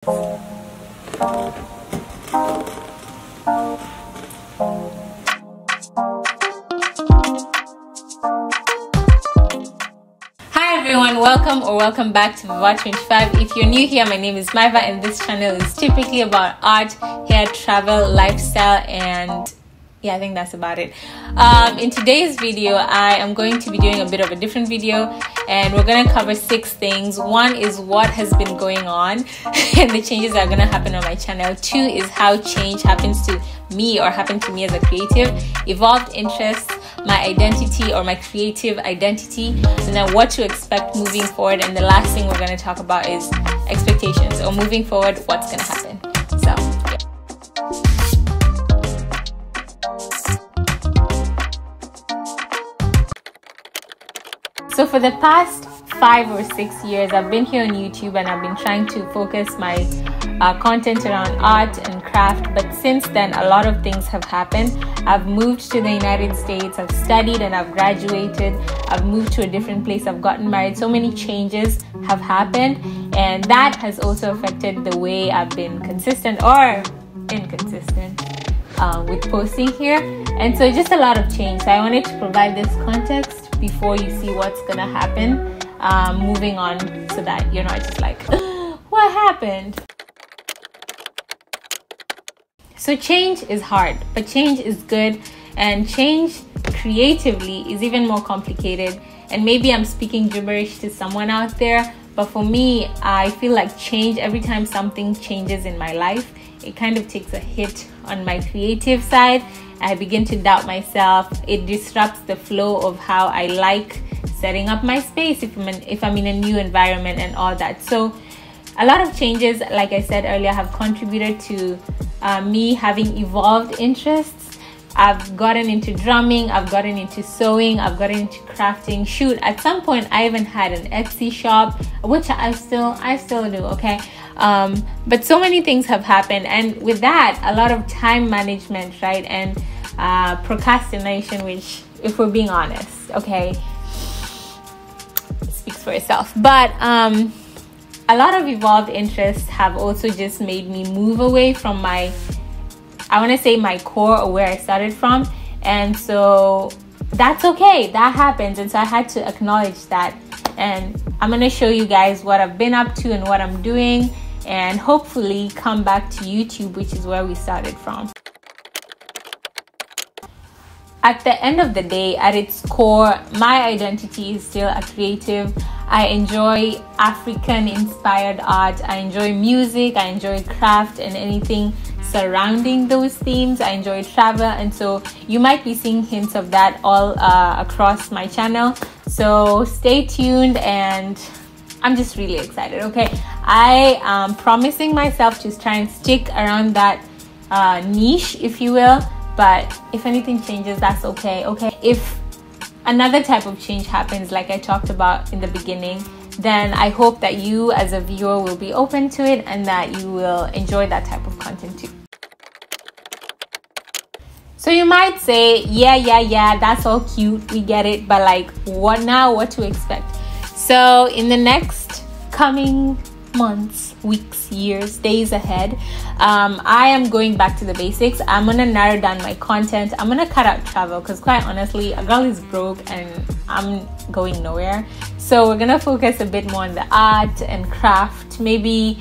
Hi everyone, welcome back to Vavart25. If you're new here, my name is Maiva and this channel is typically about art, hair, travel, lifestyle, and yeah, I think that's about it. In today's video, I am going to be doing a bit of a different video, and we're going to cover 6 things. 1 is what has been going on and the changes that are going to happen on my channel. 2 is how change happens to me or happened to me as a creative, evolved interests, my identity or my creative identity, and then what to expect moving forward. And the last thing we're going to talk about is expectations, or moving forward, what's going to happen. So yeah. So for the past 5 or 6 years, I've been here on YouTube and I've been trying to focus my content around art and craft. But since then, a lot of things have happened. I've moved to the United States, I've studied and I've graduated, I've moved to a different place, I've gotten married. So many changes have happened, and that has also affected the way I've been consistent or inconsistent with posting here. And so just a lot of change. So I wanted to provide this context before you see what's gonna happen moving on, so that you're not just like, what happened? So change is hard, but change is good, and change creatively is even more complicated. And maybe I'm speaking gibberish to someone out there, but for me, I feel like change, every time something changes in my life, it kind of takes a hit on my creative side. I begin to doubt myself. It disrupts the flow of how I like setting up my space if I'm in a new environment and all that. So a lot of changes, like I said earlier, have contributed to me having evolved interests. I've gotten into drumming, I've gotten into sewing, I've gotten into crafting. Shoot, at some point I even had an Etsy shop, which I still do, okay? But so many things have happened, and with that, a lot of time management, right? And procrastination, which, if we're being honest, okay, speaks for itself. But a lot of evolved interests have also just made me move away from my, I want to say, my core, or where I started from. And so that's okay, that happens. And so I had to acknowledge that, and I'm going to show you guys what I've been up to and what I'm doing, and hopefully come back to YouTube, which is where we started from. At the end of the day, at its core, my identity is still a creative. I enjoy African-inspired art. I enjoy music. I enjoy craft and anything surrounding those themes. I enjoy travel, and so you might be seeing hints of that all across my channel. So stay tuned, and I'm just really excited, okay? I am promising myself to try and stick around that niche, if you will. But if anything changes, that's okay, okay? If another type of change happens, like I talked about in the beginning, then I hope that you as a viewer will be open to it, and that you will enjoy that type of content too. So you might say, yeah, that's all cute, we get it, but like, what now? What to expect? So in the next coming months, weeks, years, days ahead, I am going back to the basics. I'm gonna narrow down my content. I'm gonna cut out travel, because quite honestly, a girl is broke and I'm going nowhere. So we're gonna focus a bit more on the art and craft, maybe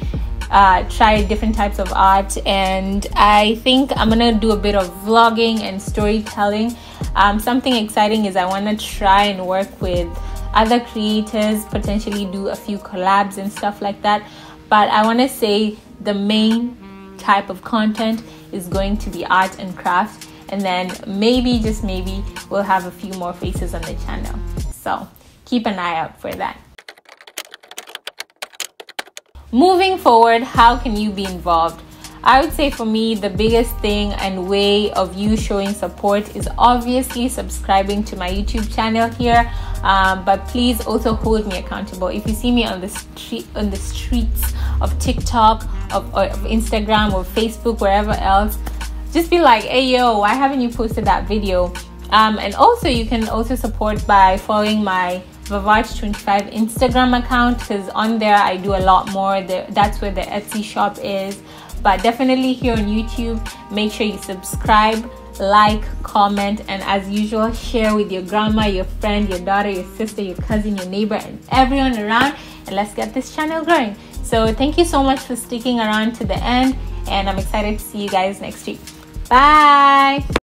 try different types of art, and I think I'm gonna do a bit of vlogging and storytelling. Something exciting is I want to try and work with other creators, potentially do a few collabs and stuff like that. But I want to say the main type of content is going to be art and craft, and then maybe, just maybe, we'll have a few more faces on the channel. So keep an eye out for that. Moving forward, how can you be involved? I would say for me, the biggest thing and way of you showing support is obviously subscribing to my YouTube channel here. But please also hold me accountable. If you see me on the streets of TikTok, of Instagram, or Facebook, wherever else, just be like, hey yo, why haven't you posted that video? And also you can also support by following my Vavart25 Instagram account, because on there I do a lot more. That's where the Etsy shop is. But definitely here on YouTube, make sure you subscribe, like, comment, and as usual, share with your grandma, your friend, your daughter, your sister, your cousin, your neighbor, and everyone around, and let's get this channel growing. So thank you so much for sticking around to the end, and I'm excited to see you guys next week. Bye.